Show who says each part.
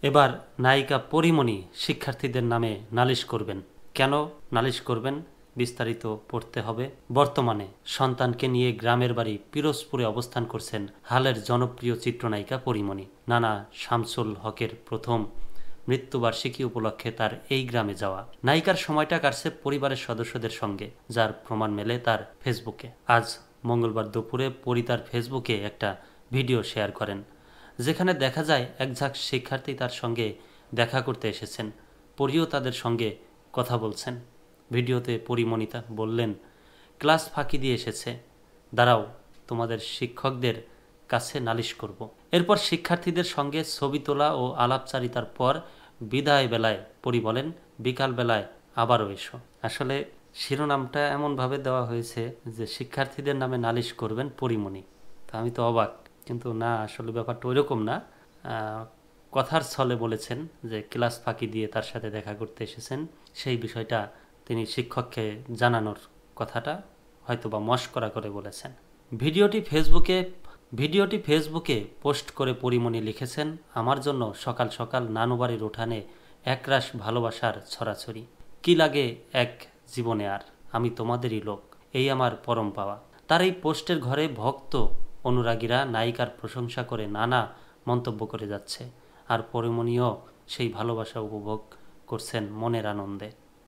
Speaker 1: এবার নায়িকা পরীমণি শিক্ষার্থীদের নামে নালিশ করবেন। কেন নালিশ করবেন বিস্তারিত পড়তে হবে। বর্তমানে সন্তানকে নিয়ে গ্রামের বাড়ি পিরোজপুরে অবস্থান করছেন হালের জনপ্রিয় চিত্রনায়িকা পরীমণি। নানা শামসুল হকের প্রথম মৃত্যুবার্ষিকী উপলক্ষে তার এই গ্রামে যাওয়া। নায়িকার সময়টা কাটছে পরিবারের সদস্যদের সঙ্গে, যার প্রমাণ মেলে তার ফেসবুকে। আজ মঙ্গলবার দুপুরে পরী তার ফেসবুকে একটা ভিডিও শেয়ার করেন, যেখানে দেখা যায় এক ঝাঁক শিক্ষার্থী তার সঙ্গে দেখা করতে এসেছেন। পরীও তাদের সঙ্গে কথা বলছেন। ভিডিওতে পরীমণিতা বললেন, ক্লাস ফাঁকি দিয়ে এসেছে, দাঁড়াও তোমাদের শিক্ষকদের কাছে নালিশ করব। এরপর শিক্ষার্থীদের সঙ্গে ছবি তোলা ও আলাপচারিতার পর বিদায় বেলায় পরী বলেন, বিকাল বেলায় আবারও এসো। আসলে শিরোনামটা এমনভাবে দেওয়া হয়েছে যে শিক্ষার্থীদের নামে নালিশ করবেন পরীমণি। তা আমি তো অবাক, কিন্তু না, আসলে ব্যাপারটা ওইরকম না। কথার ছলে বলেছেন যে ক্লাস ফাঁকি দিয়ে তার সাথে দেখা করতে এসেছেন, সেই বিষয়টা তিনি শিক্ষককে জানানোর কথাটা হয়তোবা মশকরা করে বলেছেন। ভিডিওটি ফেসবুকে পোস্ট করে পরীমণি লিখেছেন, আমার জন্য সকাল সকাল নানুবাড়ির উঠানে একরাশ ভালোবাসার ছড়াছড়ি। কি লাগে এক জীবনে আর, আমি তোমাদেরই লোক, এই আমার পরম পাওয়া। তার এই পোস্টের ঘরে ভক্ত অনুরাগীরা নায়িকার প্রশংসা করে নানা মন্তব্য করে যাচ্ছে, আর পরীমণিও সেই ভালোবাসা উপভোগ করছেন মনের আনন্দে।